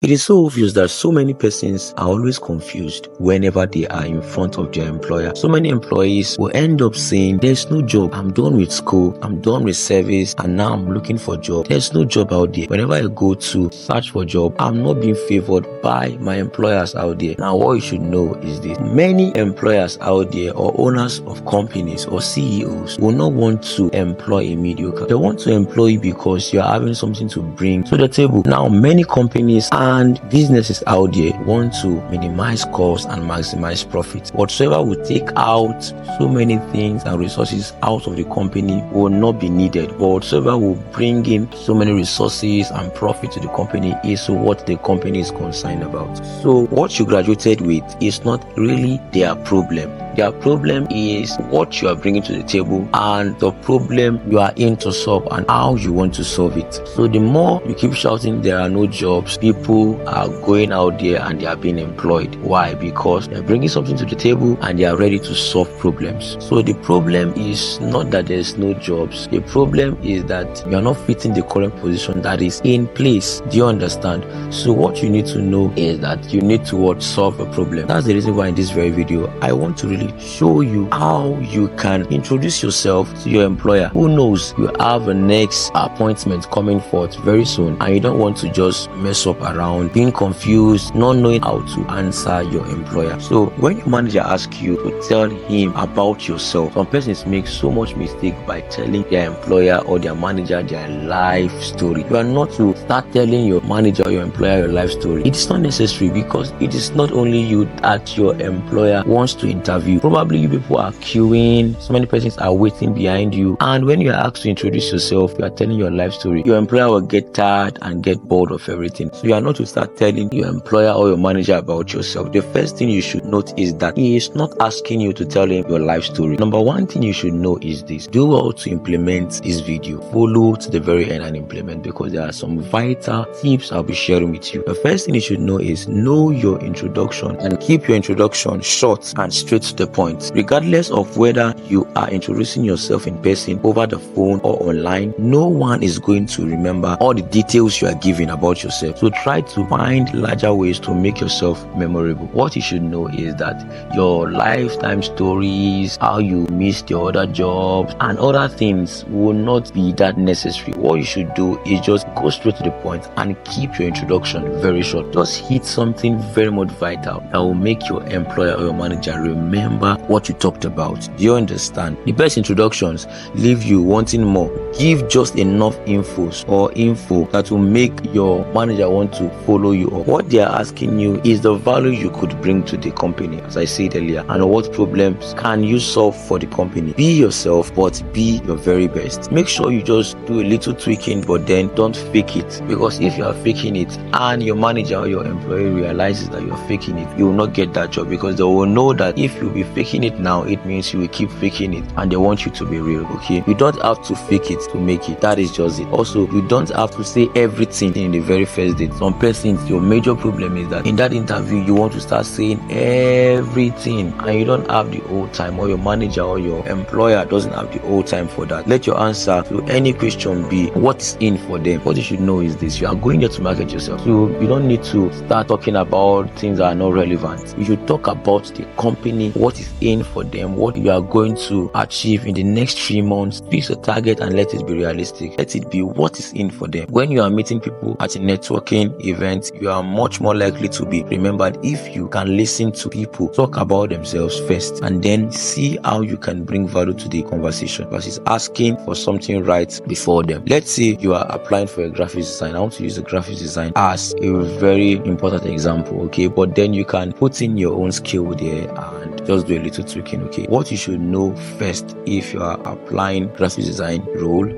It is so obvious that so many persons are always confused whenever they are in front of their employer. So many employees will end up saying, there's no job. I'm done with school. I'm done with service. And now I'm looking for a job. There's no job out there. Whenever I go to search for a job, I'm not being favored by my employers out there. Now, what you should know is this. Many employers out there or owners of companies or CEOs will not want to employ a mediocre. They want to employ you because you're having something to bring to the table. Now, many companies and businesses out there want to minimize costs and maximize profits. Whatsoever will take out so many things and resources out of the company will not be needed, but whatsoever will bring in so many resources and profit to the company is what the company is concerned about. So what you graduated with is not really their problem. Their problem is what you are bringing to the table and the problem you are in to solve and how you want to solve it. So the more you keep shouting there are no jobs, people are going out there and they are being employed. Why? Because they are bringing something to the table and they are ready to solve problems. So the problem is not that there is no jobs. The problem is that you are not fitting the current position that is in place. Do you understand? So what you need to know is that you need to solve a problem. That's the reason why in this very video I want to really show you how you can introduce yourself to your employer. Who knows, you have a next appointment coming forth very soon and you don't want to just mess up around, being confused, not knowing how to answer your employer. So when your manager asks you to tell him about yourself, some persons make so much mistake by telling their employer or their manager their life story. You are not to start telling your manager or your employer your life story. It is not necessary because it is not only you that your employer wants to interview. Probably you people are queuing, so many persons are waiting behind you, and when you are asked to introduce yourself, you are telling your life story. Your employer will get tired and get bored of everything. So you are not to start telling your employer or your manager about yourself. The first thing you should note is that he is not asking you to tell him your life story. Number one thing you should know is this. Do well to implement this video. Follow to the very end and implement, because there are some vital tips I'll be sharing with you. The first thing you should know is know your introduction and keep your introduction short and straight to the point. Regardless of whether you are introducing yourself in person, over the phone or online, no one is going to remember all the details you are giving about yourself. So try to find larger ways to make yourself memorable. What you should know is that your lifetime stories, how you missed your other jobs and other things will not be that necessary. What you should do is just go straight to the point and keep your introduction very short. Just hit something very much vital that will make your employer or your manager remember what you talked about. Do you understand? The best introductions leave you wanting more. Give just enough info that will make your manager want to follow you up. What they are asking you is the value you could bring to the company, as I said earlier, and what problems can you solve for the company. Be yourself, but be your very best. Make sure you just do a little tweaking, but then don't fake it, because if you are faking it and your manager or your employee realizes that you are faking it, you will not get that job, because they will know that if you be faking it now, it means you will keep faking it and they want you to be real. Okay, you don't have to fake it to make it. That is just it. Also, you don't have to say everything in the very first date. Some persons, your major problem is that in that interview you want to start saying everything and you don't have the whole time, or your manager or your employer doesn't have the whole time for that. Let your answer to any question be what's in for them. What you should know is this: you are going there to market yourself, so you don't need to start talking about things that are not relevant. You should talk about the company, what is in for them, what you are going to achieve in the next 3 months. Fix a target and let it be realistic. Let it be what is in for them. When you are meeting people at a networking event, you are much more likely to be remembered if you can listen to people talk about themselves first and then see how you can bring value to the conversation versus asking for something right before them. Let's say you are applying for a graphics design. I want to use a graphics design as a very important example, okay? But then you can put in your own skill there and just do a little tweaking, okay? What you should know first if you are applying graphics design role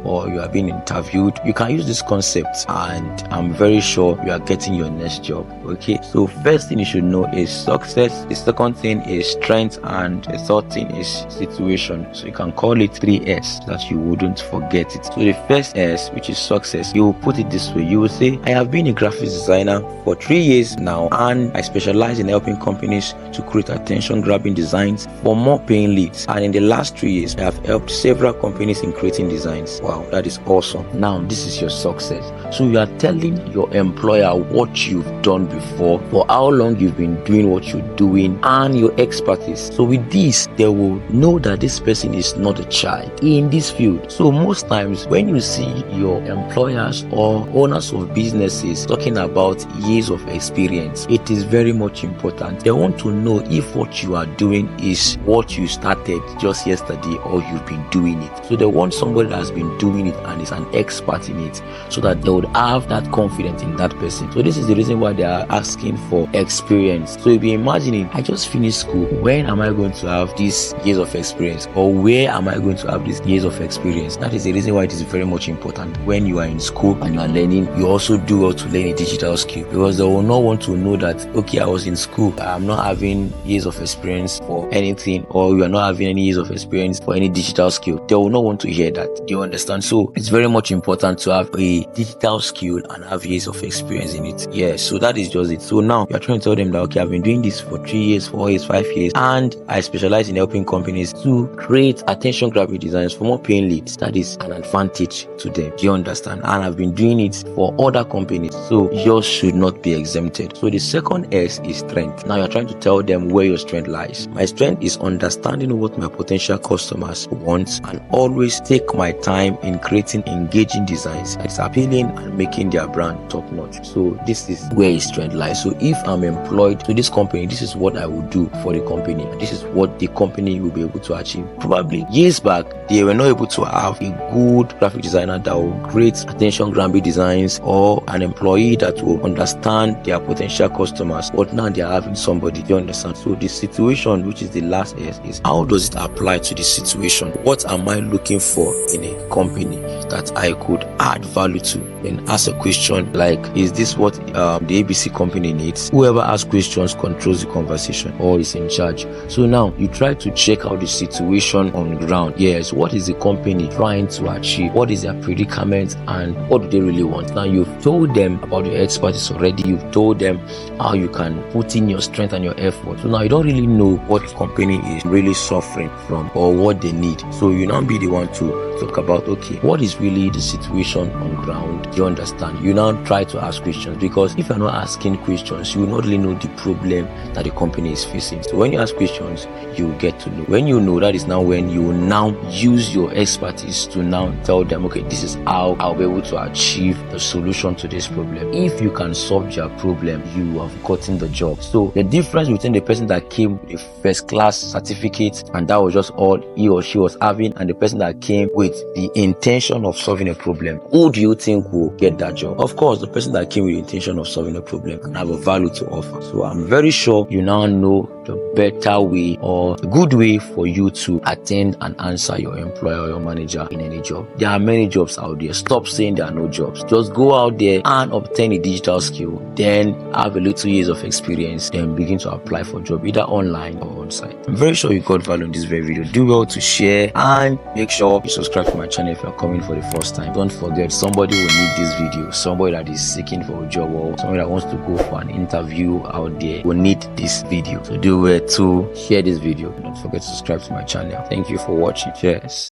or you are being interviewed, you can use this concept and I'm very sure you are getting your next job. Okay, so first thing you should know is success, the second thing is strength, and the third thing is situation. So you can call it 3S so that you wouldn't forget it. So the first S, which is success, you will put it this way. You will say, I have been a graphics designer for 3 years now and I specialize in helping companies to create attention grabbing designs for more paying leads, and in the last 3 years I have helped several companies in creating designs. Wow. wow, that is awesome. Now this is your success. So you are telling your employer what you've done before, for how long you've been doing what you're doing, and your expertise. So with this, they will know that this person is not a child in this field. So most times when you see your employers or owners of businesses talking about years of experience, it is very much important. They want to know if what you are doing is what you started just yesterday or you've been doing it. So they want somebody that has been doing it and is an expert in it, so that they would have that confidence in that person. So this is the reason why they are asking for experience. So you'll be imagining, I just finished school, when am I going to have these years of experience, or where am I going to have these years of experience? That is the reason why it is very much important when you are in school and you are learning, you also do well to learn a digital skill, because they will not want to know that, okay, I was in school, I'm not having years of experience for anything, or you are not having any years of experience for any digital skill. They will not want to hear that. Do you understand? So it's very much important to have a digital skill and have years of experience in it. Yeah, so that is just it. So now you're trying to tell them that, okay, I've been doing this for 3 years, 4 years, 5 years, and I specialize in helping companies to create attention grabbing designs for more paying leads. That is an advantage to them. Do you understand? And I've been doing it for other companies, so yours should not be exempted. So the second S is strength. Now you're trying to tell them where your strength lies. My strength is understanding what my potential customers want, and always take my time in creating engaging designs that's appealing and making their brand top notch. So this is where his strength lies. So if I'm employed to this company, this is what I will do for the company, and this is what the company will be able to achieve. Probably years back, they were not able to have a good graphic designer that will create attention grabbing designs, or an employee that will understand their potential customers, but now they are having somebody. Do you understand? So the situation, which is the last S, is how does it apply to this situation? What am I looking for in a company that I could add value to? Then ask a question like, is this what the ABC company needs? Whoever asks questions controls the conversation or is in charge. So now you try to check out the situation on ground. Yes, what is the company trying to achieve? What is their predicament, and what do they really want? Now you've told them about your expertise already. You've told them how you can put in your strength and your effort. So now you don't really know what the company is really suffering from or what they need. So you now be the one to talk about, okay, what is really the situation on ground? Do you understand? You now try to ask questions, because if you're not asking questions, you will not really know the problem that the company is facing. So when you ask questions, you will get to know. When you know, that is now when you will now use your expertise to now tell them, okay, this is how I'll be able to achieve the solution to this problem. If you can solve your problem, you have gotten the job. So the difference between the person that came with a first class certificate and that was just all he or she was having, and the person that came with the intention of solving a problem, who do you think will get that job? Of course, the person that came with the intention of solving a problem and have a value to offer. So I'm very sure you now know the better way or a good way for you to attend and answer your employer or your manager in any job. There are many jobs out there. Stop saying there are no jobs. Just go out there and obtain a digital skill, then have a little years of experience, then begin to apply for a job either online or on site. I'm very sure you got value in this very video. Do well to share and make sure you subscribe to my channel if you're coming for the first time. Don't forget, somebody will need this video. Somebody that is seeking for a job or somebody that wants to go for an interview out there will need this video. So do well to share this video. Don't forget to subscribe to my channel. Thank you for watching. Cheers.